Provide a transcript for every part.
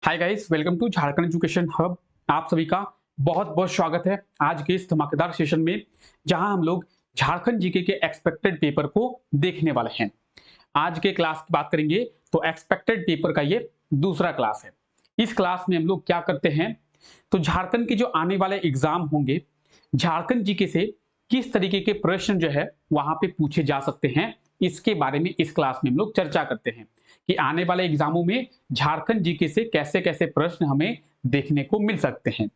Hi guys, welcome to Jharkhand education hub. आप सभी का बहुत बहुत स्वागत है आज के इस धमाकेदार सेशन में, जहां हम लोग झारखंड जीके के एक्सपेक्टेड पेपर को देखने वाले हैं। आज के क्लास की बात करेंगे तो एक्सपेक्टेड पेपर का ये दूसरा क्लास है। इस क्लास में हम लोग क्या करते हैं, तो झारखंड के जो आने वाले एग्जाम होंगे, झारखंड जीके से किस तरीके के प्रश्न जो है वहां पे पूछे जा सकते हैं, इसके बारे में इस क्लास में हम लोग चर्चा करते हैं कि आने वाले एग्जामों में झारखंड जीके से कैसे कैसे प्रश्न हमें देखने को मिल सकते हैं।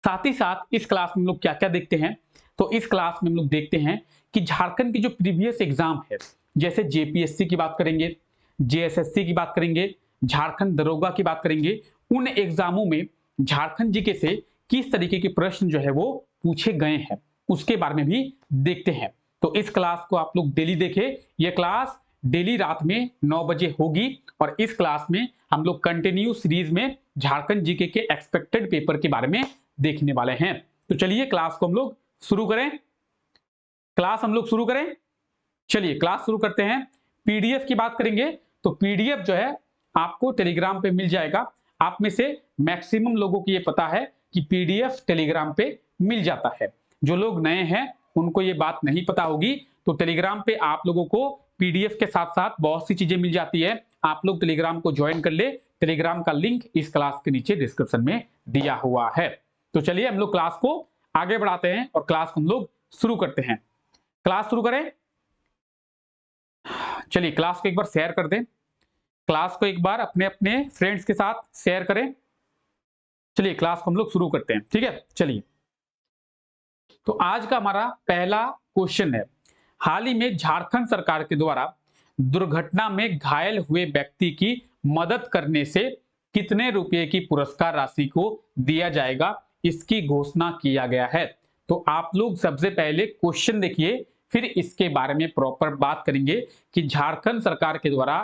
साथ ही साथ इस क्लास में हम लोग क्या क्या देखते हैं, तो इस क्लास में हम लोग देखते हैं कि झारखंड की जो प्रीवियस एग्जाम है, जैसे जेपीएससी की बात करेंगे, जेएसएससी की बात करेंगे, झारखंड दरोगा की बात करेंगे, उन एग्जामों में झारखंड जीके से किस तरीके के प्रश्न जो है वो पूछे गए हैं, उसके बारे में भी देखते हैं। तो इस क्लास को आप लोग डेली देखें। यह क्लास डेली रात में 9 बजे होगी और इस क्लास में हम लोग कंटिन्यू सीरीज में झारखंड जीके के एक्सपेक्टेड पेपर के बारे में देखने वाले हैं। तो चलिए क्लास को हम लोग शुरू करें। चलिए क्लास शुरू करते हैं। पीडीएफ की बात करेंगे तो पीडीएफ जो है आपको टेलीग्राम पे मिल जाएगा। आप में से मैक्सिमम लोगों को ये पता है कि पीडीएफ टेलीग्राम पे मिल जाता है। जो लोग नए हैं उनको ये बात नहीं पता होगी, तो टेलीग्राम पे आप लोगों को पीडीएफ के साथ साथ बहुत सी चीजें मिल जाती है। आप लोग टेलीग्राम को ज्वाइन कर ले। टेलीग्राम का लिंक इस क्लास के नीचे डिस्क्रिप्शन में दिया हुआ है। तो चलिए हम लोग क्लास को आगे बढ़ाते हैं और क्लास को हम लोग शुरू करते हैं। क्लास शुरू करें। चलिए क्लास को एक बार शेयर कर दें। क्लास को एक बार अपने अपने फ्रेंड्स के साथ शेयर करें। चलिए क्लास को हम लोग शुरू करते हैं, ठीक है। चलिए, तो आज का हमारा पहला क्वेश्चन है, हाल ही में झारखंड सरकार के द्वारा दुर्घटना में घायल हुए व्यक्ति की मदद करने से कितने रुपए की पुरस्कार राशि को दिया जाएगा, इसकी घोषणा किया गया है। तो आप लोग सबसे पहले क्वेश्चन देखिए, फिर इसके बारे में प्रॉपर बात करेंगे कि झारखंड सरकार के द्वारा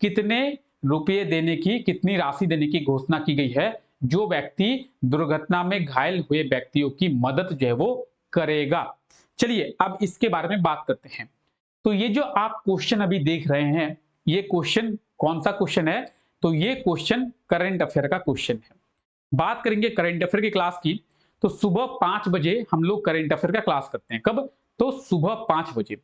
कितने रुपये देने की, कितनी राशि देने की घोषणा की गई है जो व्यक्ति दुर्घटना में घायल हुए व्यक्तियों की मदद जो है वो करेगा। चलिए अब इसके बारे में बात करते हैं। तो ये जो आप क्वेश्चन अभी देख रहे हैं, ये क्वेश्चन कौन सा क्वेश्चन है, तो ये क्वेश्चन करंट अफेयर का क्वेश्चन है। बात करेंगे करंट अफेयर की क्लास की, तो सुबह 5 बजे हम लोग करंट अफेयर का क्लास करते हैं। कब? तो सुबह 5 बजे।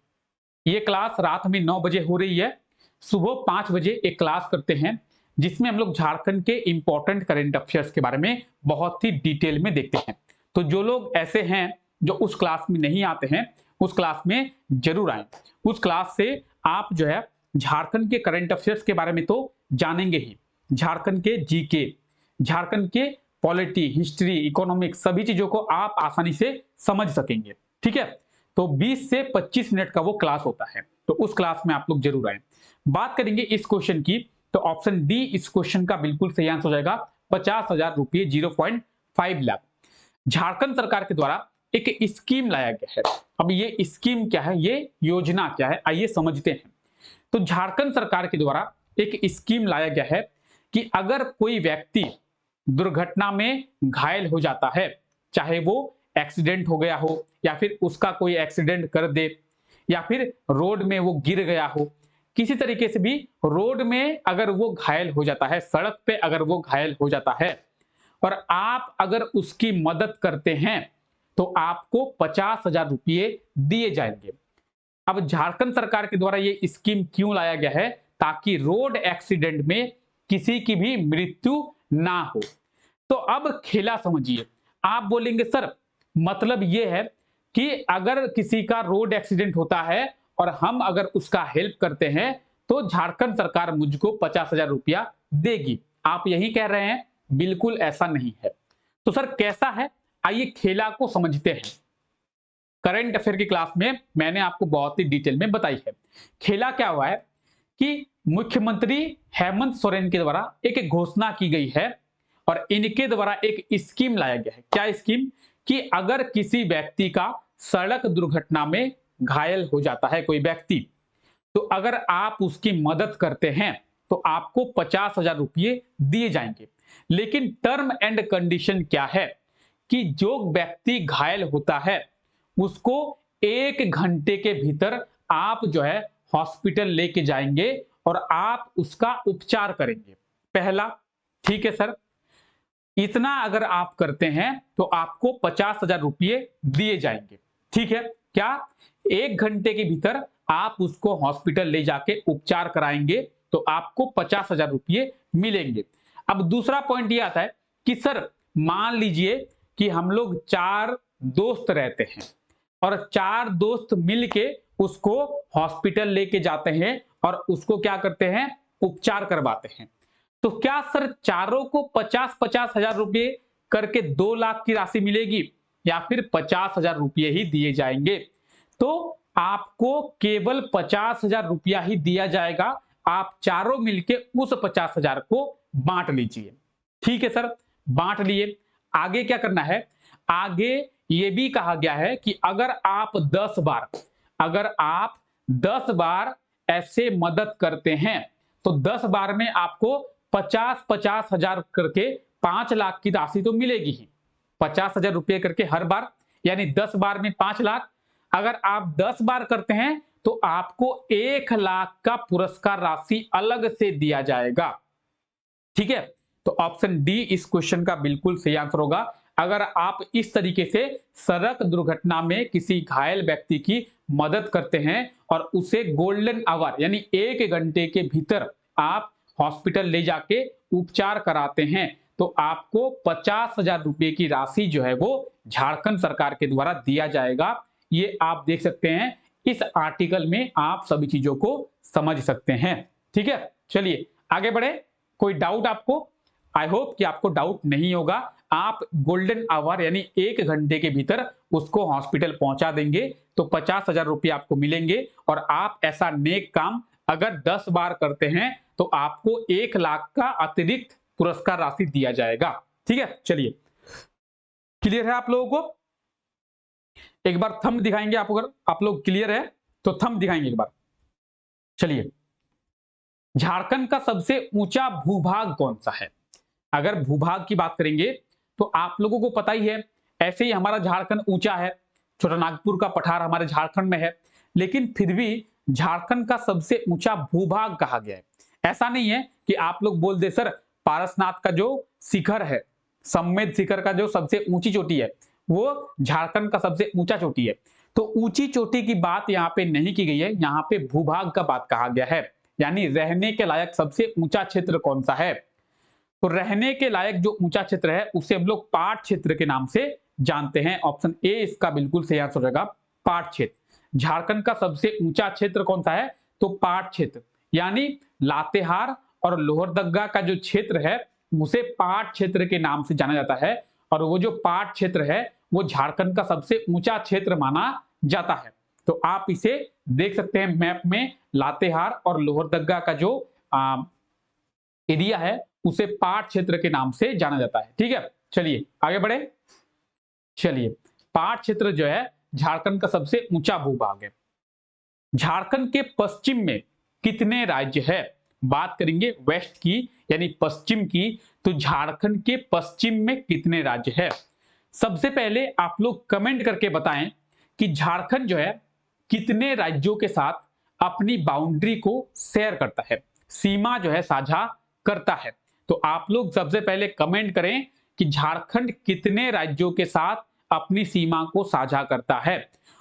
ये क्लास रात में 9 बजे हो रही है। सुबह 5 बजे एक क्लास करते हैं जिसमें हम लोग झारखंड के इंपॉर्टेंट करंट अफेयर्स के बारे में बहुत ही डिटेल में देखते हैं। तो जो लोग ऐसे हैं जो उस क्लास में नहीं आते हैं, उस क्लास में जरूर आए। उस क्लास से आप जो है झारखंड के करंट अफेयर्स के बारे में तो जानेंगे ही, झारखंड के जीके, झारखंड के पॉलिटी, हिस्ट्री, इकोनॉमिक्स, सभी चीजों को आप आसानी से समझ सकेंगे, ठीक है। तो 20 से 25 मिनट का वो क्लास होता है, तो उस क्लास में आप लोग जरूर आए। बात करेंगे इस क्वेश्चन की, तो ऑप्शन डी इस क्वेश्चन का बिल्कुल सही आंसर हो जाएगा। 50,000 रुपये, 0.5 लाख। झारखंड सरकार के द्वारा एक स्कीम लाया गया है। अब ये स्कीम क्या है, ये योजना क्या है, आइए समझते हैं। तो झारखंड सरकार के द्वारा एक स्कीम लाया गया है कि अगर कोई व्यक्ति दुर्घटना में घायल हो जाता है, चाहे वो एक्सीडेंट हो गया हो या फिर उसका कोई एक्सीडेंट कर दे या फिर रोड में वो गिर गया हो, किसी तरीके से भी रोड में अगर वो घायल हो जाता है, सड़क पे अगर वो घायल हो जाता है और आप अगर उसकी मदद करते हैं तो आपको 50,000 रुपये दिए जाएंगे। अब झारखंड सरकार के द्वारा ये स्कीम क्यों लाया गया है, ताकि रोड एक्सीडेंट में किसी की भी मृत्यु ना हो। तो अब खेला समझिए। आप बोलेंगे सर मतलब ये है कि अगर किसी का रोड एक्सीडेंट होता है और हम अगर उसका हेल्प करते हैं तो झारखंड सरकार मुझको 50,000 रुपया देगी, आप यही कह रहे हैं। बिल्कुल ऐसा नहीं है। तो सर कैसा है, आइए खेला को समझते हैं। करंट अफेयर की क्लास में मैंने आपको बहुत ही डिटेल में बताई है। खेला क्या हुआ है कि मुख्यमंत्री हेमंत सोरेन के द्वारा एक घोषणा की गई है और इनके द्वारा एक स्कीम लाया गया है। क्या स्कीम? कि अगर किसी व्यक्ति का सड़क दुर्घटना में घायल हो जाता है कोई व्यक्ति, तो अगर आप उसकी मदद करते हैं तो आपको 50,000 रुपये दिए जाएंगे। लेकिन टर्म एंड कंडीशन क्या है कि जो व्यक्ति घायल होता है उसको 1 घंटे के भीतर आप जो है हॉस्पिटल लेके जाएंगे और आप उसका उपचार करेंगे। पहला, ठीक है सर। इतना अगर आप करते हैं तो आपको 50,000 रुपये दिए जाएंगे। ठीक है, क्या 1 घंटे के भीतर आप उसको हॉस्पिटल ले जाके उपचार कराएंगे तो आपको 50,000 रुपये मिलेंगे। अब दूसरा पॉइंट ये आता है कि सर मान लीजिए कि हम लोग 4 दोस्त रहते हैं और 4 दोस्त मिलके उसको हॉस्पिटल लेके जाते हैं और उसको क्या करते हैं, उपचार करवाते हैं। तो क्या सर चारों को 50-50 हजार रुपये करके 2 लाख की राशि मिलेगी या फिर 50,000 रुपये ही दिए जाएंगे? तो आपको केवल 50,000 रुपया ही दिया जाएगा। आप चारों मिलके उस 50,000 को बांट लीजिए। ठीक है सर, बांट लिए। आगे क्या करना है, आगे ये भी कहा गया है कि अगर आप 10 बार ऐसे मदद करते हैं तो 10 बार में आपको 50-50 हजार करके 5 लाख की राशि तो मिलेगी ही। 50,000 रुपये करके हर बार, यानी 10 बार में 5 लाख। अगर आप 10 बार करते हैं तो आपको 1 लाख का पुरस्कार राशि अलग से दिया जाएगा। ठीक है, तो ऑप्शन डी इस क्वेश्चन का बिल्कुल सही आंसर होगा। अगर आप इस तरीके से सड़क दुर्घटना में किसी घायल व्यक्ति की मदद करते हैं और उसे गोल्डन आवर यानी 1 घंटे के भीतर आप हॉस्पिटल ले जाके उपचार कराते हैं तो आपको 50,000 रुपये की राशि जो है वो झारखंड सरकार के द्वारा दिया जाएगा। ये आप देख सकते हैं, इस आर्टिकल में आप सभी चीजों को समझ सकते हैं। ठीक है, चलिए आगे बढ़े। कोई डाउट आपको? आई होप कि आपको डाउट नहीं होगा। आप गोल्डन आवर यानी 1 घंटे के भीतर उसको हॉस्पिटल पहुंचा देंगे तो 50,000 रुपये आपको मिलेंगे और आप ऐसा नेक काम अगर 10 बार करते हैं तो आपको 1 लाख का अतिरिक्त पुरस्कार राशि दिया जाएगा। ठीक है, चलिए क्लियर है आप लोगों को? एक बार थंब दिखाएंगे आप, अगर आप लोग क्लियर है तो थंब दिखाएंगे एक बार। चलिए, झारखंड का सबसे ऊंचा भूभाग कौन सा है? अगर भूभाग की बात करेंगे तो आप लोगों को पता ही है, ऐसे ही हमारा झारखंड ऊंचा है, छोटा नागपुर का पठार हमारे झारखंड में है, लेकिन फिर भी झारखंड का सबसे ऊंचा भूभाग कहा गया है। ऐसा नहीं है कि आप लोग बोल दे सर पारसनाथ का जो शिखर है, सम्मेद शिखर का जो सबसे ऊंची चोटी है वो झारखंड का सबसे ऊंचा चोटी है। तो ऊंची चोटी की बात यहाँ पे नहीं की गई है, यहाँ पे भूभाग का बात कहा गया है, यानी रहने के लायक सबसे ऊंचा क्षेत्र कौन सा है। तो रहने के लायक जो ऊंचा क्षेत्र है उसे हम लोग पाट क्षेत्र के नाम से जानते हैं। ऑप्शन ए इसका बिल्कुल सही आंसर रहेगा, पाट क्षेत्र। झारखंड का सबसे ऊंचा क्षेत्र कौन सा है? तो पाट क्षेत्र, यानी लातेहार और लोहरदग्गा का जो क्षेत्र है उसे पाट क्षेत्र के नाम से जाना जाता है और वो जो पाट क्षेत्र है वो झारखंड का सबसे ऊंचा क्षेत्र माना जाता है। तो आप इसे देख सकते हैं मैप में, लातेहार और लोहरदग्गा का जो एरिया है उसे पाट क्षेत्र के नाम से जाना जाता है। ठीक है, चलिए आगे बढ़े। चलिए, पाट क्षेत्र जो है झारखंड का सबसे ऊंचा भूभाग है। झारखंड के पश्चिम में कितने राज्य है? बात करेंगे वेस्ट की यानी पश्चिम की, तो झारखंड के पश्चिम में कितने राज्य है? सबसे पहले आप लोग कमेंट करके बताएं कि झारखंड जो है कितने राज्यों के साथ अपनी बाउंड्री को शेयर करता है, सीमा जो है साझा करता है। तो आप लोग सबसे पहले कमेंट करें कि झारखंड कितने राज्यों के साथ अपनी सीमा को साझा करता है।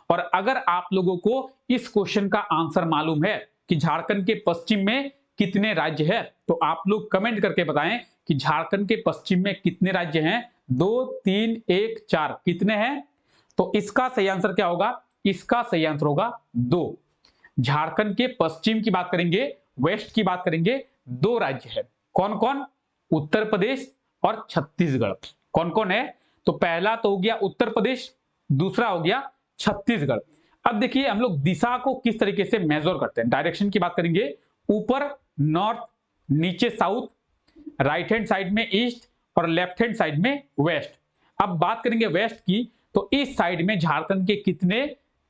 और अगर आप लोगों को इस क्वेश्चन का आंसर मालूम है कि झारखंड के पश्चिम में कितने राज्य है तो आप लोग कमेंट करके बताएं कि झारखंड के पश्चिम में कितने राज्य हैं। 2, 3, 1, 4 कितने हैं? तो इसका सही आंसर क्या होगा? इसका सही आंसर होगा 2। झारखंड के पश्चिम की बात करेंगे, वेस्ट की बात करेंगे, 2 राज्य है। कौन कौन? उत्तर प्रदेश और छत्तीसगढ़। कौन कौन है? तो पहला तो हो गया उत्तर प्रदेश, दूसरा हो गया छत्तीसगढ़। अब देखिए हम लोग दिशा को किस तरीके से मेजर करते हैं। डायरेक्शन की बात करेंगे, ऊपर नॉर्थ, नीचे साउथ, राइट हैंड साइड में ईस्ट और लेफ्ट हैंड साइड में वेस्ट। अब बात करेंगे वेस्ट की, तो इस साइड में झारखंड के कितने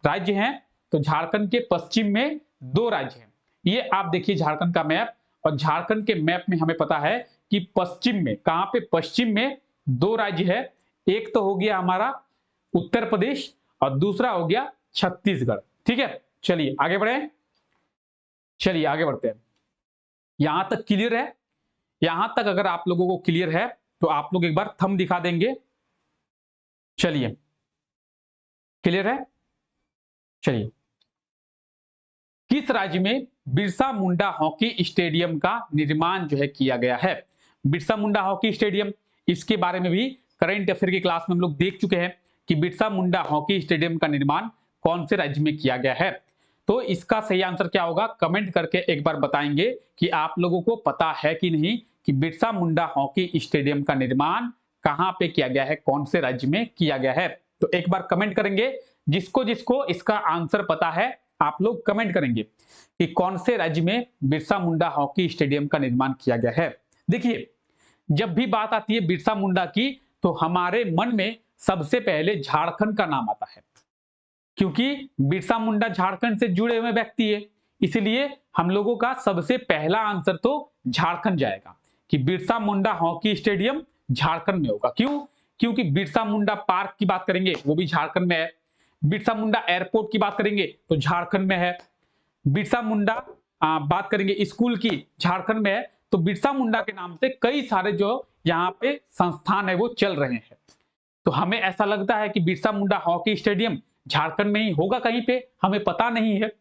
राज्य हैं? तो झारखंड के पश्चिम में 2 राज्य हैं। ये आप देखिए झारखंड का मैप, और झारखंड के मैप में हमें पता है कि पश्चिम में, कहां पे? पश्चिम में 2 राज्य है। एक तो हो गया हमारा उत्तर प्रदेश और दूसरा हो गया छत्तीसगढ़। ठीक है, चलिए आगे बढ़े। चलिए आगे बढ़ते हैं। यहां तक क्लियर है? यहां तक अगर आप लोगों को क्लियर है तो आप लोग एक बार थंब दिखा देंगे। चलिए, क्लियर है? चलिए, किस राज्य में बिरसा मुंडा हॉकी स्टेडियम का निर्माण जो है किया गया है? बिरसा मुंडा हॉकी स्टेडियम, इसके बारे में भी करंट अफेयर की क्लास में हम लोग देख चुके हैं कि बिरसा मुंडा हॉकी स्टेडियम का निर्माण कौन से राज्य में किया गया है। तो इसका सही आंसर क्या होगा, कमेंट करके एक बार बताएंगे कि आप लोगों को पता है कि नहीं कि बिरसा मुंडा हॉकी स्टेडियम का निर्माण कहां पे किया गया है, कौन से राज्य में किया गया है। तो एक बार कमेंट करेंगे, जिसको जिसको इसका आंसर पता है आप लोग कमेंट करेंगे कि कौन से राज्य में बिरसा मुंडा हॉकी स्टेडियम का निर्माण किया गया है। देखिए, जब भी बात आती है बिरसा मुंडा की तो हमारे मन में सबसे पहले झारखंड का नाम आता है, क्योंकि बिरसा मुंडा झारखंड से जुड़े हुए व्यक्ति है, इसलिए हम लोगों का सबसे पहला आंसर तो झारखंड जाएगा कि बिरसा मुंडा हॉकी स्टेडियम झारखंड में होगा। क्यों? क्योंकि बिरसा मुंडा पार्क की बात करेंगे वो भी झारखंड में है, बिरसा मुंडा एयरपोर्ट की बात करेंगे तो झारखंड में है, बिरसा मुंडा बात करेंगे स्कूल की झारखंड में है। तो बिरसा मुंडा के नाम से कई सारे जो यहाँ पे संस्थान है वो चल रहे हैं। तो हमें ऐसा लगता है कि बिरसा मुंडा हॉकी स्टेडियम झारखंड में ही होगा कहीं पे, हमें पता नहीं है।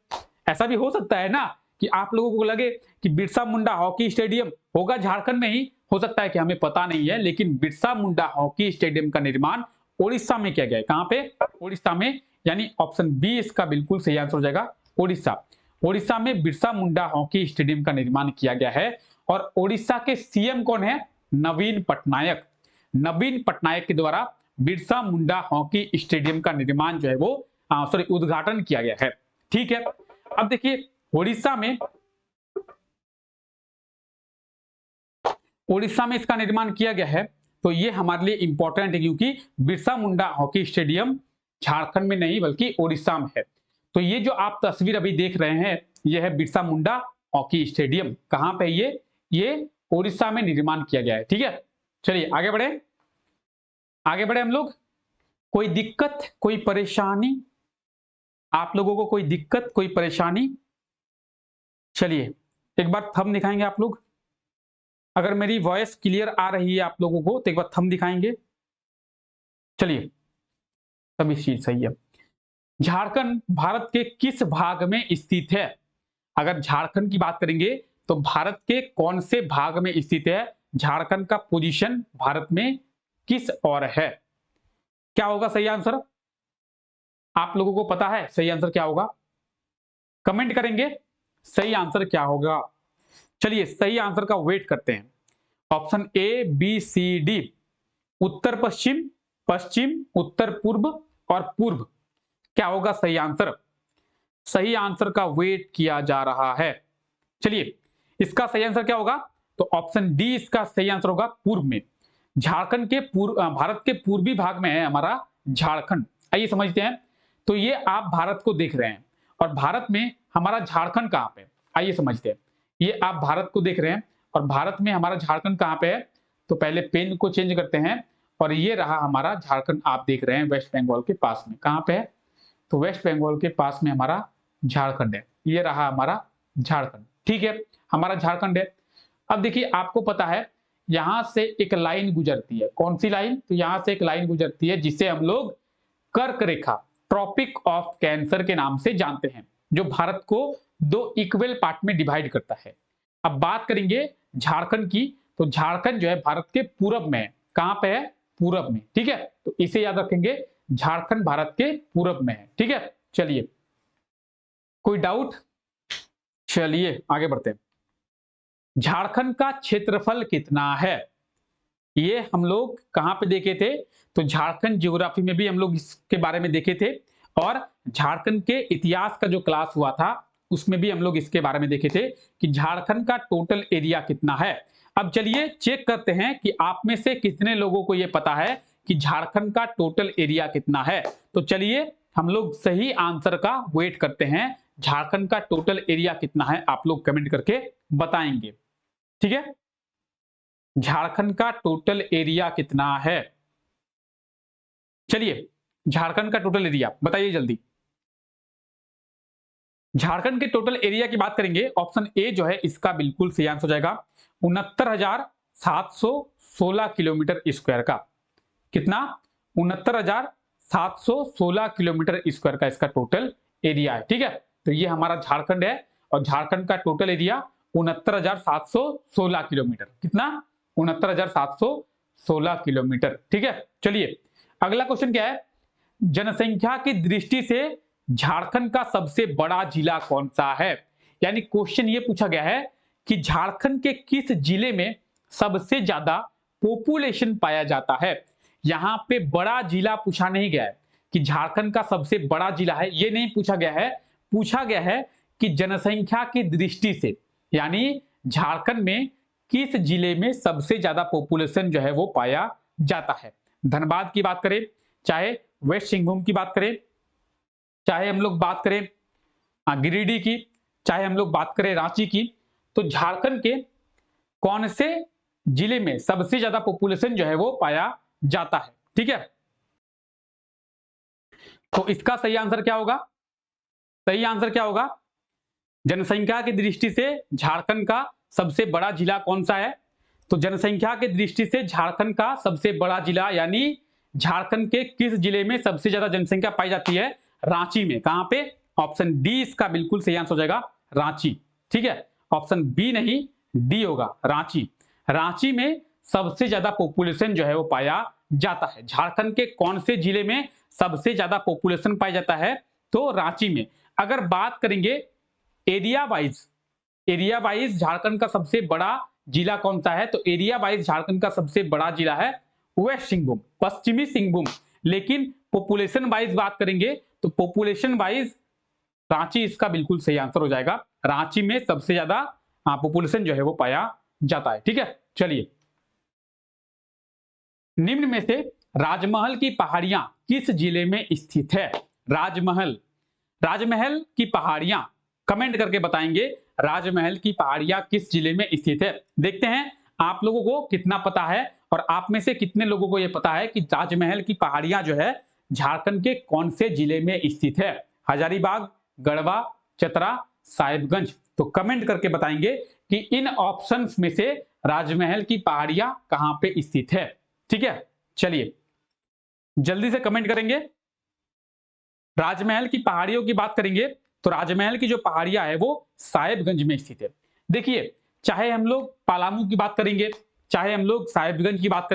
ऐसा भी हो सकता है ना कि आप लोगों को लगे कि बिरसा मुंडा हॉकी स्टेडियम होगा झारखंड में ही, हो सकता है कि हमें पता नहीं है, लेकिन बिरसा मुंडा हॉकी स्टेडियम का निर्माण ओडिशा में किया गया है। कहां पे? ओडिशा में, यानी ऑप्शन बी इसका बिल्कुल सही आंसर हो जाएगा, ओडिशा। ओडिशा में बिरसा मुंडा हॉकी स्टेडियम का निर्माण किया गया है। और ओडिशा के सीएम कौन है? नवीन पटनायक। नवीन पटनायक के द्वारा बिरसा मुंडा हॉकी स्टेडियम का निर्माण जो है वो उद्घाटन किया गया है। ठीक है, अब देखिए ओडिशा में इसका निर्माण किया गया है, तो ये हमारे लिए इंपॉर्टेंट है क्योंकि बिरसा मुंडा हॉकी स्टेडियम झारखंड में नहीं बल्कि ओडिशा में है। तो ये जो आप तस्वीर अभी देख रहे हैं ये है बिरसा मुंडा हॉकी स्टेडियम। कहां पे? ये ओडिशा में निर्माण किया गया है। ठीक है, चलिए आगे बढ़े हम लोग। कोई दिक्कत, कोई परेशानी आप लोगों को? कोई दिक्कत, कोई परेशानी? चलिए एक बार थंब दिखाएंगे आप लोग। अगर मेरी वॉइस क्लियर आ रही है आप लोगों को तो एक बार थंब दिखाएंगे। चलिए, सभी चीज सही है। झारखंड भारत के किस भाग में स्थित है? अगर झारखंड की बात करेंगे तो भारत के कौन से भाग में स्थित है? झारखंड का पोजीशन भारत में किस ओर है? क्या होगा सही आंसर? आप लोगों को पता है सही आंसर क्या होगा? कमेंट करेंगे सही आंसर क्या होगा। चलिए सही आंसर का वेट करते हैं। Option A, B, C, D, उत्तर पश्चिम, पश्चिम, उत्तर पूर्व और पूर्व, क्या होगा सही आंसर? सही आंसर का वेट किया जा रहा है। चलिए इसका सही आंसर क्या होगा? तो ऑप्शन डी इसका सही आंसर होगा, पूर्व में। झारखंड के भारत के पूर्वी भाग में है हमारा झारखंड। आइए समझते हैं। तो ये आप भारत को देख रहे हैं और भारत में हमारा झारखंड कहां पे? आइए समझते हैं। ये आप भारत को देख रहे हैं और भारत में हमारा झारखंड कहां पे है? तो पहले पेन को चेंज करते हैं और ये रहा हमारा झारखंड, आप देख रहे हैं वेस्ट बंगाल के पास में। कहां पे है? तो वेस्ट बंगाल के पास में हमारा झारखंड है। ये रहा हमारा झारखंड। ठीक है, हमारा झारखंड है। अब देखिए आपको पता है यहां से एक लाइन गुजरती है। कौन सी लाइन? तो यहां से एक लाइन गुजरती है जिसे हम लोग कर्क रेखा, ट्रॉपिक ऑफ कैंसर के नाम से जानते हैं, जो भारत को दो इक्वल पार्ट में डिवाइड करता है। अब बात करेंगे झारखंड की, तो झारखंड जो है भारत के पूरब में है। कहां पे है? पूरब में। ठीक है, तो इसे याद रखेंगे, झारखंड भारत के पूरब में है। ठीक है, चलिए कोई डाउट? चलिए आगे बढ़ते हैं। झारखंड का क्षेत्रफल कितना है? ये हम लोग कहां पे देखे थे? तो झारखंड ज्योग्राफी में भी हम लोग इसके बारे में देखे थे और झारखंड के इतिहास का जो क्लास हुआ था उसमें भी हम लोग इसके बारे में देखे थे कि झारखंड का टोटल एरिया कितना है। अब चलिए चेक करते हैं कि आप में से कितने लोगों को यह पता है कि झारखंड का टोटल एरिया कितना है। तो चलिए हम लोग सही आंसर का वेट करते हैं। झारखंड का टोटल एरिया कितना है आप लोग कमेंट करके बताएंगे। ठीक है, झारखंड का टोटल एरिया कितना है? चलिए झारखंड का टोटल एरिया बताइए जल्दी। झारखंड के टोटल एरिया की बात करेंगे, ऑप्शन ए जो है इसका बिल्कुल सही आंसर हो जाएगा, 69,716 6916 किलोमीटर स्क्वायर का। कितना? 69,716 किलोमीटर स्क्वायर का इसका टोटल एरिया है। ठीक है, तो ये हमारा झारखंड है और झारखंड का टोटल एरिया 69,716 किलोमीटर। कितना? 69,716 किलोमीटर। ठीक है, चलिए अगला क्वेश्चन क्या है? जनसंख्या की दृष्टि से झारखंड का सबसे बड़ा जिला कौन सा है? यानी क्वेश्चन ये पूछा गया है कि झारखंड के किस जिले में सबसे ज्यादा पॉपुलेशन पाया जाता है। यहां पे बड़ा जिला पूछा नहीं गया है कि झारखंड का सबसे बड़ा जिला है, ये नहीं पूछा गया है। पूछा गया है कि जनसंख्या की दृष्टि से, यानी झारखंड में किस जिले में सबसे ज्यादा पॉपुलेशन जो है वो पाया जाता है। धनबाद की बात करें, चाहे वेस्ट सिंहभूम की बात करें, चाहे हम लोग बात करें गिरिडीह की, चाहे हम लोग बात करें रांची की, तो झारखंड के कौन से जिले में सबसे ज्यादा पॉपुलेशन जो है वो पाया जाता है। ठीक है, तो इसका सही आंसर क्या होगा? सही आंसर क्या होगा? जनसंख्या की दृष्टि से झारखंड का सबसे बड़ा जिला कौन सा है? तो जनसंख्या की दृष्टि से झारखंड का सबसे बड़ा जिला, यानी झारखंड के किस जिले में सबसे ज्यादा जनसंख्या पाई जाती है? रांची में। कहां पे? ऑप्शन डी इसका बिल्कुल सही आंसर हो जाएगा, रांची। ठीक है, ऑप्शन बी नहीं, डी होगा, रांची। रांची में सबसे ज्यादा पॉपुलेशन जो है वो पाया जाता है। झारखंड के कौन से जिले में सबसे ज्यादा पॉपुलेशन पाया जाता है? तो रांची में। अगर बात करेंगे एरिया वाइज झारखंड का सबसे बड़ा जिला कौन सा है? तो एरिया वाइज झारखंड का सबसे बड़ा जिला है वेस्ट सिंहभूम, पश्चिमी सिंहभूम। लेकिन पॉपुलेशन वाइज बात करेंगे तो पॉपुलेशन वाइज रांची इसका बिल्कुल सही आंसर हो जाएगा। रांची में सबसे ज्यादा पॉपुलेशन जो है वो पाया जाता है। ठीक है, चलिए निम्न में से राजमहल की पहाड़ियां किस जिले में स्थित है? राजमहल की पहाड़ियां कमेंट करके बताएंगे, राजमहल की पहाड़ियां किस जिले में स्थित है। देखते हैं आप लोगों को कितना पता है और आप में से कितने लोगों को यह पता है कि राजमहल की पहाड़ियां जो है झारखंड के कौन से जिले में स्थित है। हजारीबाग, गढ़वा, चतरा, साहिबगंज। तो कमेंट करके बताएंगे कि इन ऑप्शंस में से राजमहल की पहाड़ियां कहां पे स्थित है। ठीक है, चलिए जल्दी से कमेंट करेंगे। राजमहल की पहाड़ियों की बात करेंगे तो राजमहल की जो पहाड़ियां है वो साहिबगंज में स्थित है। देखिए, चाहे हम लोग पलामू की बात करेंगे, चाहे हम लोग साहिबगंज की बात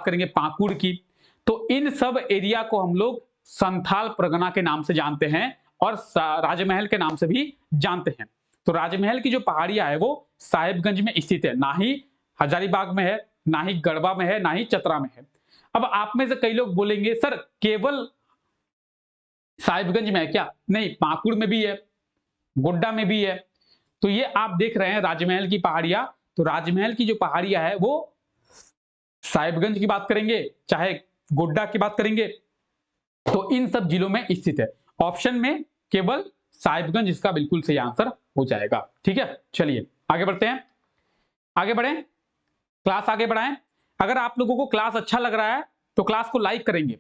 करेंगे पाकुड़ की, तो इन सब एरिया को हम लोग संथाल परगना के नाम से जानते हैं और राजमहल के नाम से भी जानते हैं। तो राजमहल की जो पहाड़ियां है वो साहिबगंज में स्थित है, ना ही हजारीबाग में है, ना ही गढ़वा में है, ना ही चतरा में है। अब आप में से कई लोग बोलेंगे सर केवल साहिबगंज में है क्या? नहीं, पाकुड़ में भी है, गोड्डा में भी है। तो ये आप देख रहे हैं राजमहल की पहाड़ियां, तो राजमहल की जो पहाड़ियां है वो साहिबगंज की बात करेंगे चाहे गोड्डा की बात करेंगे तो इन सब जिलों में स्थित है। ऑप्शन में केवल साहिबगंज इसका बिल्कुल सही आंसर हो जाएगा। ठीक है, चलिए आगे बढ़ते हैं, आगे बढ़ें, क्लास आगे बढ़ाएं। अगर आप लोगों को क्लास अच्छा लग रहा है तो क्लास को लाइक करेंगे।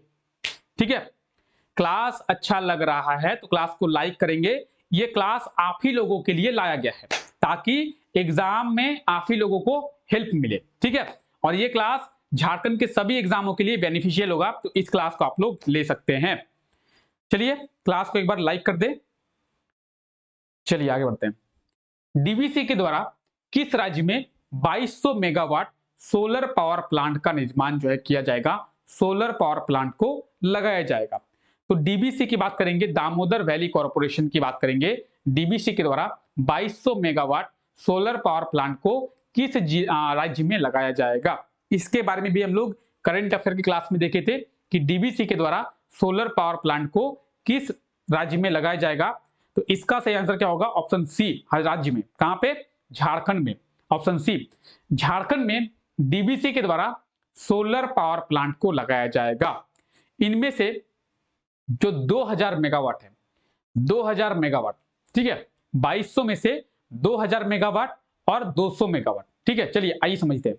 ठीक है, क्लास अच्छा लग रहा है तो क्लास को लाइक करेंगे। ये क्लास आप ही लोगों के लिए लाया गया है ताकि एग्जाम में आप ही लोगों को हेल्प मिले। ठीक है, और ये क्लास झारखंड के सभी एग्जामों के लिए बेनिफिशियल होगा, तो इस क्लास को आप लोग ले सकते हैं। चलिए क्लास को एक बार लाइक कर दे। चलिए आगे बढ़ते हैं। डीवीसी के द्वारा किस राज्य में 2200 मेगावाट सोलर पावर प्लांट का निर्माण जो है किया जाएगा? सोलर पावर प्लांट को लगाया जाएगा। तो डीबीसी की बात करेंगे, दामोदर वैली कॉर्पोरेशन की बात करेंगे। डीबीसी के द्वारा 2200 मेगावाट सोलर पावर प्लांट को किस राज्य में लगाया जाएगा? इसके बारे में भी हम लोग करंट अफेयर की क्लास में देखे थे कि डीबीसी के द्वारा सोलर पावर प्लांट को किस राज्य में लगाया जाएगा। तो इसका सही आंसर क्या होगा? ऑप्शन सी, राज्य में। कहां पे? झारखंड में। ऑप्शन सी, झारखंड में डीबीसी के द्वारा सोलर पावर प्लांट को लगाया जाएगा। इनमें से जो 2000 मेगावाट है, 2000 मेगावाट, ठीक है, 2200 में से 2000 मेगावाट और 200 मेगावाट। ठीक है, चलिए आइए समझते हैं।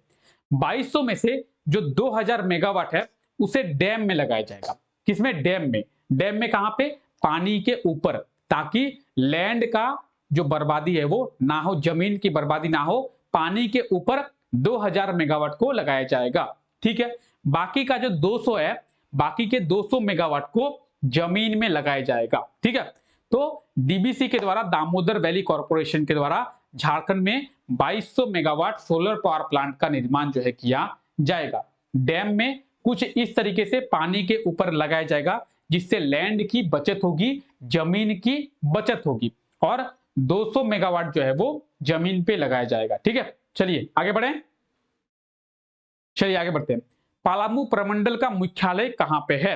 2200 में से जो 2000 मेगावाट है उसे डैम में लगाया जाएगा। किसमें? डैम में। डैम में कहां पे? पानी के ऊपर, ताकि लैंड का जो बर्बादी है वो ना हो, जमीन की बर्बादी ना हो, पानी के ऊपर 2000 मेगावाट को लगाया जाएगा। ठीक है, बाकी का जो 200 है, बाकी के 200 मेगावाट को जमीन में लगाया जाएगा। ठीक है, तो डीबीसी के द्वारा, दामोदर वैली कॉर्पोरेशन के द्वारा झारखंड में 2200 मेगावाट सोलर पावर प्लांट का निर्माण जो है किया जाएगा। डैम में कुछ इस तरीके से पानी के ऊपर लगाया जाएगा जिससे लैंड की बचत होगी, जमीन की बचत होगी, और 200 मेगावाट जो है वो जमीन पे लगाया जाएगा। ठीक है, चलिए आगे बढ़ें। चलिए आगे बढ़ते हैं। पलामू प्रमंडल का मुख्यालय कहां पे है?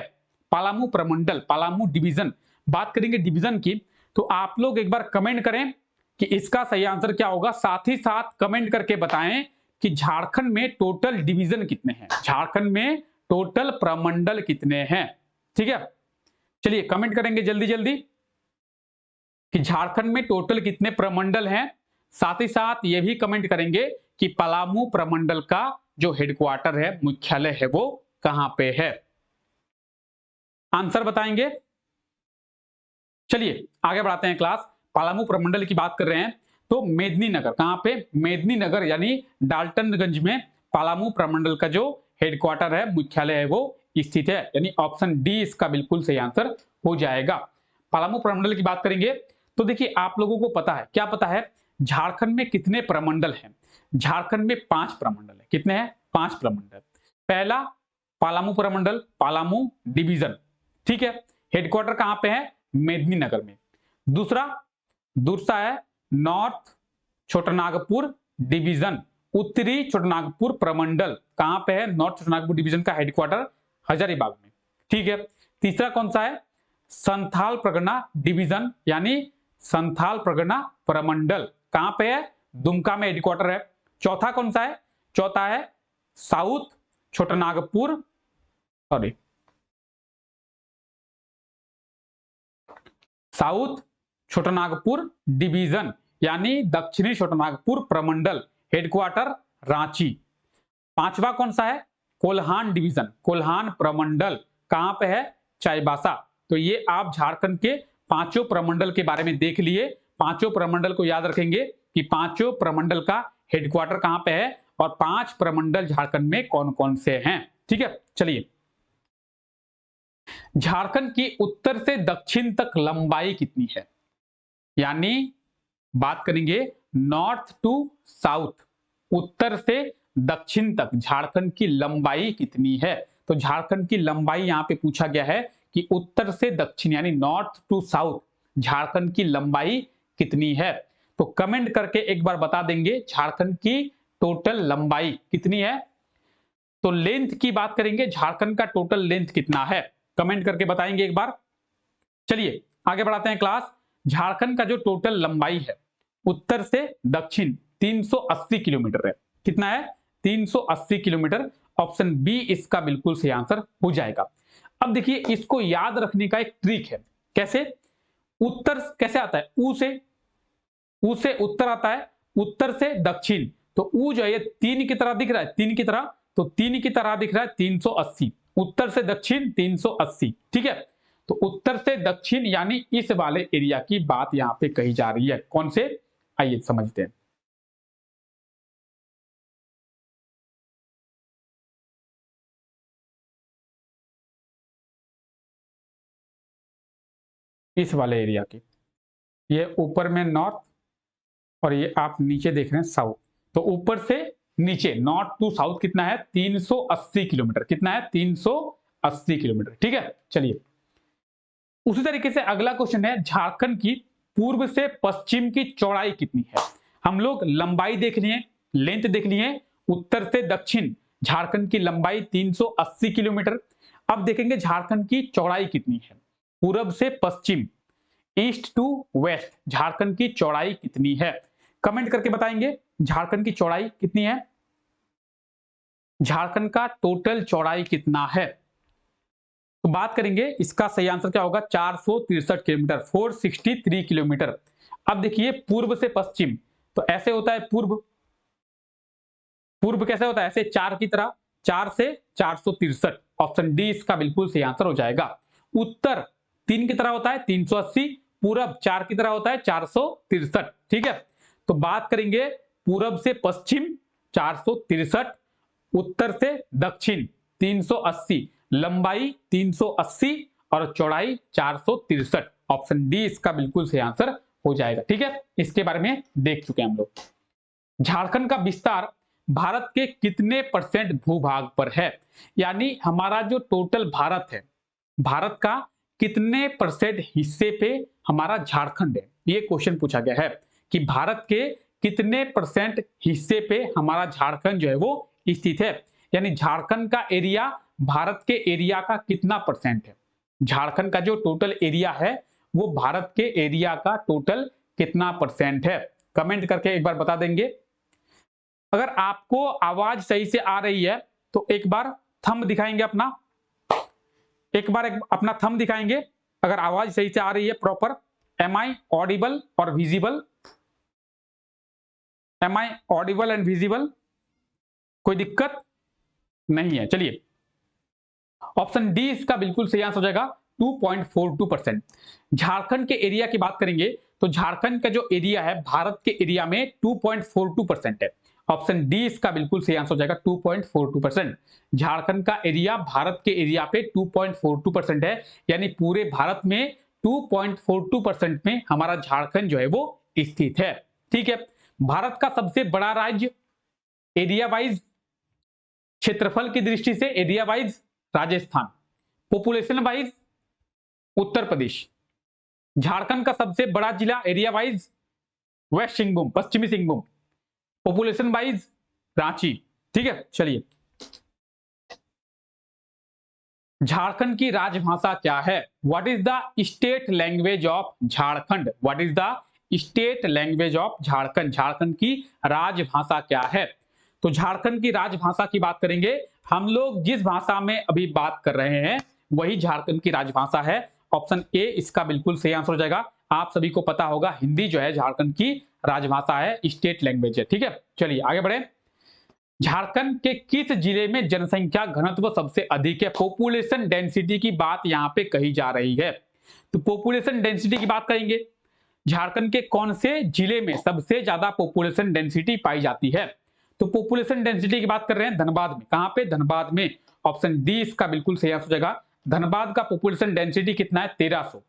पलामू प्रमंडल, पलामू डिवीजन। बात करेंगे डिवीजन की, तो आप लोग एक बार कमेंट करें कि इसका सही आंसर क्या होगा। साथ ही साथ कमेंट करके बताएं कि झारखंड में टोटल डिवीजन कितने हैं, झारखंड में टोटल प्रमंडल कितने हैं। ठीक है, चलिए कमेंट करेंगे जल्दी जल्दी कि झारखंड में टोटल कितने प्रमंडल हैं। साथ ही साथ ये भी कमेंट करेंगे कि पलामू प्रमंडल का जो हेडक्वार्टर है, मुख्यालय है, वो कहां पे है। आंसर बताएंगे। चलिए आगे बढ़ाते हैं क्लास। पलामू प्रमंडल की बात कर रहे हैं तो मेदिनीनगर, कहां पे? मेदिनीनगर यानी डाल्टनगंज में पलामू प्रमंडल का जो हेडक्वार्टर है, मुख्यालय है, वो स्थित है। यानी ऑप्शन डी इसका बिल्कुल सही आंसर हो जाएगा। पलामू प्रमंडल की बात करेंगे तो देखिए, आप लोगों को पता है, क्या पता है, झारखंड में कितने प्रमंडल हैं? झारखंड में 5 प्रमंडल है। कितने हैं? 5 प्रमंडल। पहला पलामू प्रमंडल, पलामू डिवीजन। ठीक है, हेडक्वार्टर कहां पे है? मेदिनीनगर में। दूसरा है नॉर्थ छोटानागपुर डिवीजन, उत्तरी छोटानागपुर प्रमंडल। कहां पे है नॉर्थ छोटानागपुर डिवीजन का हेडक्वार्टर? हजारीबाग में। ठीक है, तीसरा कौन सा है? संथाल परगना डिवीजन, यानी संथाल परगना प्रमंडल। कहां पे है? दुमका में हेडक्वार्टर है। चौथा कौन सा है? चौथा है south Chotanagpur, south Chotanagpur division, यानी दक्षिणी छोटानागपुर प्रमंडल, हेडक्वार्टर रांची। पांचवा कौन सा है? कोल्हान डिवीजन, कोल्हान प्रमंडल। कहां पे है? चाईबासा। तो ये आप झारखंड के पांचों प्रमंडल के बारे में देख लिए। पांचों प्रमंडल को याद रखेंगे कि पांचों प्रमंडल का हेडक्वार्टर कहां पे है और 5 प्रमंडल झारखंड में कौन कौन से हैं। ठीक है, चलिए। झारखंड की उत्तर से दक्षिण तक लंबाई कितनी है? यानी बात करेंगे नॉर्थ टू साउथ, उत्तर से दक्षिण तक झारखंड की लंबाई कितनी है। तो झारखंड की लंबाई यहां पे पूछा गया है कि उत्तर से दक्षिण यानी नॉर्थ टू साउथ झारखंड की लंबाई कितनी है। तो कमेंट करके एक बार बता देंगे झारखंड की टोटल लंबाई कितनी है। तो लेंथ की बात करेंगे, झारखंड का टोटल लेंथ कितना है, कमेंट करके बताएंगे एक बार। चलिए आगे बढ़ाते हैं क्लास। झारखंड का जो टोटल लंबाई है उत्तर से दक्षिण 380 किलोमीटर है। कितना है? 380 किलोमीटर। ऑप्शन बी इसका बिल्कुल सही आंसर हो जाएगा। अब देखिए, इसको याद रखने का एक ट्रिक है। कैसे? उत्तर कैसे आता है? ऊ से उत्तर आता है, उत्तर से दक्षिण। तो ऊ जो है 3 की तरह दिख रहा है, 3 की तरह, तो 3 की तरह दिख रहा है 380, उत्तर से दक्षिण 380। ठीक है, तो उत्तर से दक्षिण यानी इस वाले एरिया की बात यहां पे कही जा रही है। कौन से? आइए समझते हैं। इस वाले एरिया की, ये ऊपर में नॉर्थ और ये आप नीचे देख रहे हैं साउथ। तो ऊपर से नीचे नॉर्थ टू साउथ कितना है? 380 किलोमीटर। कितना है? 380 किलोमीटर। ठीक है, चलिए उसी तरीके से अगला क्वेश्चन है, झारखंड की पूर्व से पश्चिम की चौड़ाई कितनी है। हम लोग लंबाई देख लिए, लेंथ देख लिए, उत्तर से दक्षिण झारखंड की लंबाई 380 किलोमीटर। अब देखेंगे झारखंड की चौड़ाई कितनी है। पूर्व से पश्चिम, ईस्ट टू वेस्ट झारखंड की चौड़ाई कितनी है, कमेंट करके बताएंगे झारखंड की चौड़ाई कितनी है। झारखंड का टोटल चौड़ाई कितना है, तो बात करेंगे इसका सही आंसर क्या होगा? 463 किलोमीटर, 463 किलोमीटर। अब देखिए पूर्व से पश्चिम, तो ऐसे होता है पूर्व, पूर्व कैसे होता है? ऐसे 4 की तरह, 4 से 463। ऑप्शन डी इसका बिल्कुल सही आंसर हो जाएगा। उत्तर 3 की तरह होता है 380, पूरब 4 की तरह होता है 463। ठीक है, तो बात करेंगे पूरब से पश्चिम 463, उत्तर से दक्षिण 380, लंबाई 380 और चौड़ाई 463। ऑप्शन डी इसका बिल्कुल सही आंसर हो जाएगा। ठीक है, इसके बारे में देख चुके हैं हम लोग। झारखंड का विस्तार भारत के कितने परसेंट भूभाग पर है, यानी हमारा जो टोटल भारत है, भारत का कितने परसेंट हिस्से पे हमारा झारखंड है। ये क्वेश्चन पूछा गया है कि भारत के कितने परसेंट हिस्से पे हमारा झारखंड जो है वो स्थित है, यानी झारखंड का एरिया भारत के एरिया का कितना परसेंट है। झारखंड का जो टोटल एरिया है वो भारत के एरिया का टोटल कितना परसेंट है, कमेंट करके एक बार बता देंगे। अगर आपको आवाज सही से आ रही है तो एक बार थंब दिखाएंगे अपना, अपना थंब दिखाएंगे अगर आवाज सही से आ रही है प्रॉपर। एम आई ऑडिबल और visible, am I audible and visible, कोई दिक्कत नहीं है। चलिए, ऑप्शन डी इसका बिल्कुल सही आंसर हो जाएगा 2.42%। झारखंड के एरिया की बात करेंगे तो झारखंड का जो एरिया है भारत के एरिया में 2.42% है। ऑप्शन डी इसका बिल्कुल सही आंसर हो जाएगा 2.42%। झारखंड का एरिया भारत के एरिया पे 2.42% है, यानी पूरे भारत में 2.42% में हमारा झारखंड जो है वो स्थित है। ठीक है, भारत का सबसे बड़ा राज्य एरिया वाइज, क्षेत्रफल की दृष्टि से area wise Rajasthan, population wise Uttar Pradesh. Jharkhand का सबसे बड़ा जिला एरिया वाइज वेस्ट सिंहभूम, पश्चिमी सिंहभूम, पॉपुलेशन वाइज रांची। ठीक है, चलिए, झारखंड की राजभाषा क्या है? What is the state language of Jharkhand? What is the state language of Jharkhand? Jharkhand की राजभाषा क्या है? तो झारखंड की राजभाषा की बात करेंगे, हम लोग जिस भाषा में अभी बात कर रहे हैं वही झारखंड की राजभाषा है। ऑप्शन ए इसका बिल्कुल सही आंसर हो जाएगा। आप सभी को पता होगा हिंदी जो है झारखंड की राजभाषा है, स्टेट लैंग्वेज है। ठीक है, चलिए आगे बढ़े। झारखंड के किस जिले में जनसंख्या घनत्व सबसे अधिक है? पॉपुलेशन डेंसिटी की बात यहां पे कही जा रही है। तो पॉपुलेशन डेंसिटी की बात करेंगे, झारखंड के कौन से जिले में सबसे ज्यादा पॉपुलेशन डेंसिटी पाई जाती है? तो पॉपुलेशन डेंसिटी की बात कर रहे हैं धनबाद में। कहां पे? धनबाद में। ऑप्शन डी इसका बिल्कुल सही आंसर हो जाएगा। धनबाद का पॉपुलेशन डेंसिटी कितना है? 1300।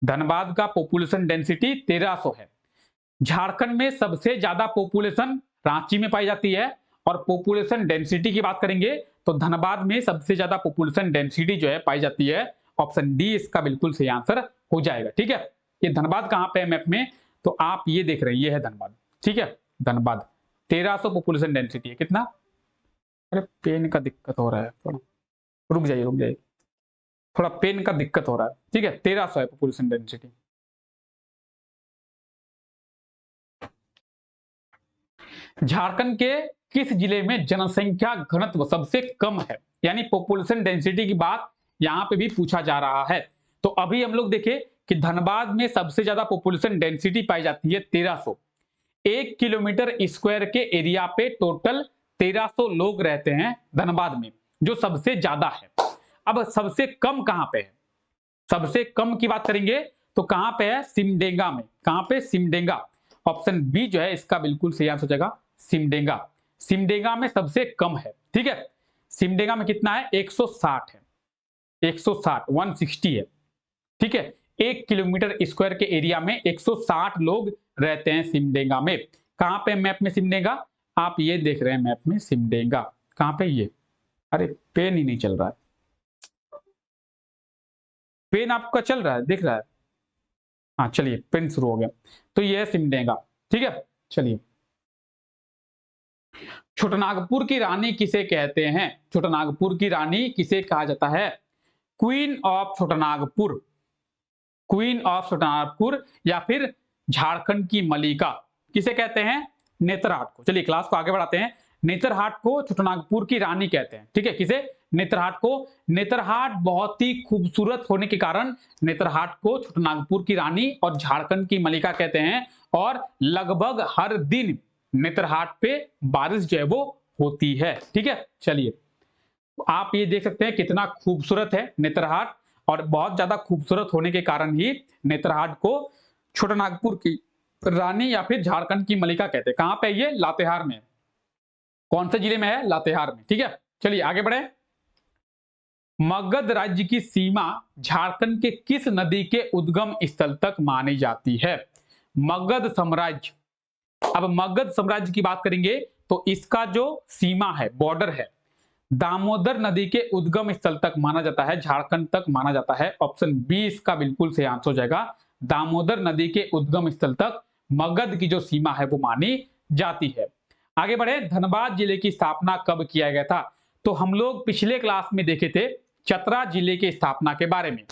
धनबाद का पॉपुलेशन डेंसिटी 1300 है। झारखंड में सबसे ज्यादा पॉपुलेशन रांची में पाई जाती है, और पॉपुलेशन डेंसिटी की बात करेंगे तो धनबाद में सबसे ज्यादा पॉपुलेशन डेंसिटी जो है पाई जाती है। ऑप्शन डी इसका बिल्कुल सही आंसर हो जाएगा। ठीक है, ये धनबाद कहां पे है मैप में? तो आप ये देख रहे हैं, ये है धनबाद। ठीक है, धनबाद 1300 पॉपुलेशन डेंसिटी है। कितना? अरे पेन का दिक्कत हो रहा है थोड़ा, रुक जाइए, थोड़ा पेन का दिक्कत हो रहा है। ठीक है, 1300 है पॉपुलेशन डेंसिटी। झारखंड के किस जिले में जनसंख्या घनत्व सबसे कम है? यानी पॉपुलेशन डेंसिटी की बात यहां पे भी पूछा जा रहा है। तो अभी हम लोग देखें कि धनबाद में सबसे ज्यादा पॉपुलेशन डेंसिटी पाई जाती है 1300। 1 किलोमीटर स्क्वायर के एरिया पे टोटल 1300 लोग रहते हैं धनबाद में, जो सबसे ज्यादा है। अब सबसे कम कहां पे है? सबसे कम की बात करेंगे तो कहां पे है? सिमडेगा में। कहां पे? सिमडेगा। ऑप्शन बी जो है इसका बिल्कुल सही आंसर हो जाएगा, सिमडेगा। सिमडेगा में सबसे कम है। ठीक है, सिमडेगा में कितना है? 160 है। 160 है। ठीक है, 1 किलोमीटर स्क्वायर के एरिया में 160 लोग रहते हैं सिमडेगा में। कहां पे मैप में सिमडेगा? आप ये देख रहे हैं मैप में सिमडेगा। कहां पे ये? अरे पेन ही नहीं चल रहा है। पेन आपका चल रहा है, दिख रहा है? हाँ चलिए, पेन शुरू हो गया। तो ये है सिमडेगा। ठीक है, चलिए, छोटानागपुर की रानी किसे कहते हैं? छोटानागपुर की रानी किसे कहा जाता है? Queen of Chotanagpur, queen of Chotanagpur, या फिर झारखंड की मलिका, किसे कहते हैं? नेतरहाट को। चलिए क्लास को आगे बढ़ाते हैं। नेतरहाट को छोटानागपुर की रानी कहते हैं। ठीक है, किसे? नेतरहाट को। नेतरहाट बहुत ही खूबसूरत होने के कारण नेतरहाट को छोटानागपुर की रानी और झारखंड की मलिका कहते हैं। और लगभग हर दिन नेतरहाट पे बारिश जो है वो होती है। ठीक है, चलिए, आप ये देख सकते हैं कितना खूबसूरत है नेतरहाट, और बहुत ज्यादा खूबसूरत होने के कारण ही नेतरहाट को छोटानागपुर की रानी या फिर झारखंड की मलिका कहते हैं। कहां पे? ये लातेहार में। कौन से जिले में है? लातेहार में। ठीक है, चलिए आगे बढ़े। मगध राज्य की सीमा झारखंड के किस नदी के उद्गम स्थल तक मानी जाती है? मगध साम्राज्य। अब मगध साम्राज्य की बात करेंगे तो इसका जो सीमा है, बॉर्डर है, दामोदर नदी के उद्गम स्थल तक माना जाता है, झारखंड तक माना जाता है। ऑप्शन बी इसका बिल्कुल सही आंसर हो जाएगा। दामोदर नदी के उद्गम स्थल तक मगध की जो सीमा है वो मानी जाती है। आगे बढ़े, धनबाद जिले की स्थापना कब किया गया था? तो हम लोग पिछले क्लास में देखे थे चतरा जिले की स्थापना के बारे में।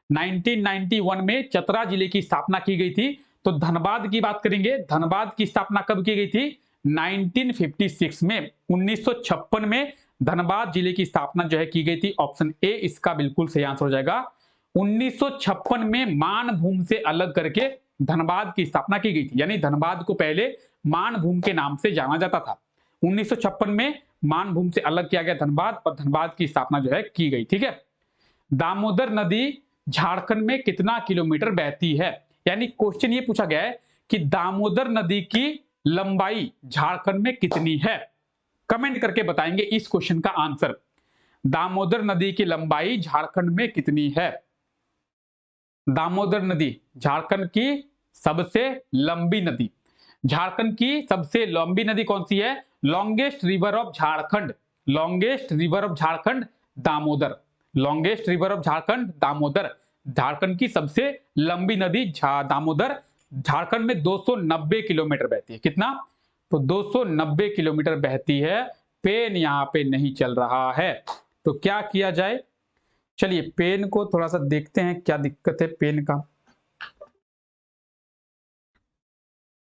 1991 में चतरा जिले की स्थापना की गई थी। तो धनबाद की बात करेंगे, धनबाद की स्थापना कब की गई थी? 1956 में, 1956 में धनबाद जिले की स्थापना जो है की गई थी। ऑप्शन ए इसका बिल्कुल सही आंसर हो जाएगा। 1956 में मानभूम से अलग करके धनबाद की स्थापना की गई थी, यानी धनबाद को पहले मानभूम के नाम से जाना जाता था। 1956 में मानभूम से अलग किया गया धनबाद, और धनबाद की स्थापना जो है की गई। ठीक है, दामोदर नदी झारखंड में कितना किलोमीटर बहती है? यानी क्वेश्चन ये पूछा गया है कि दामोदर नदी की लंबाई झारखंड में कितनी है? कमेंट करके बताएंगे इस क्वेश्चन का आंसर। दामोदर नदी की लंबाई झारखंड में कितनी है? दामोदर नदी झारखंड की सबसे लंबी नदी। झारखंड की सबसे लंबी नदी कौन सी है? Longest river of Jharkhand, longest river of Jharkhand Damodar, longest river of Jharkhand Damodar. Jharkhand की सबसे लंबी नदी दामोदर झारखंड में 290 किलोमीटर बहती है। कितना? तो 290 किलोमीटर बहती है। पेन यहां पे नहीं चल रहा है, तो क्या किया जाए? चलिए पेन को थोड़ा सा देखते हैं क्या दिक्कत है पेन का।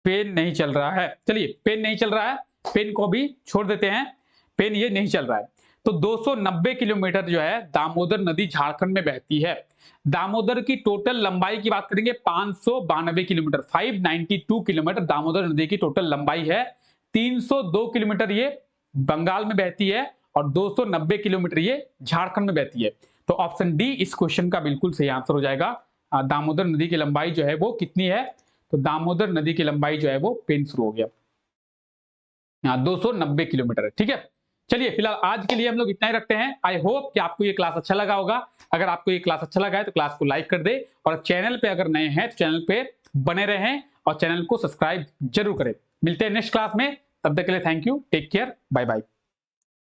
पेन नहीं चल रहा है, चलिए पेन नहीं चल रहा है, पेन को भी छोड़ देते हैं, पेन ये नहीं चल रहा है। तो 290 किलोमीटर जो है दामोदर नदी झारखंड में बहती है। दामोदर की टोटल लंबाई की बात करेंगे 592 किलोमीटर, 592 किलोमीटर दामोदर नदी की टोटल लंबाई है। 302 किलोमीटर ये बंगाल में बहती है और 290 किलोमीटर ये झारखंड में बहती है। तो ऑप्शन डी इस क्वेश्चन का बिल्कुल सही आंसर हो जाएगा। दामोदर नदी की लंबाई जो है वो कितनी है? तो दामोदर नदी की लंबाई जो है वो पेन शुरू हो गया, 290 किलोमीटर है। ठीक है, चलिए फिलहाल आज के लिए हम लोग इतना ही रखते हैं। आई होप कि आपको ये क्लास अच्छा लगा होगा। अगर आपको ये क्लास अच्छा लगा है तो क्लास को लाइक कर दे, और चैनल पे अगर नए हैं तो चैनल पे बने रहें और चैनल को सब्सक्राइब जरूर करें। मिलते हैं नेक्स्ट क्लास में, तब तक के लिए thank you, take care, bye bye.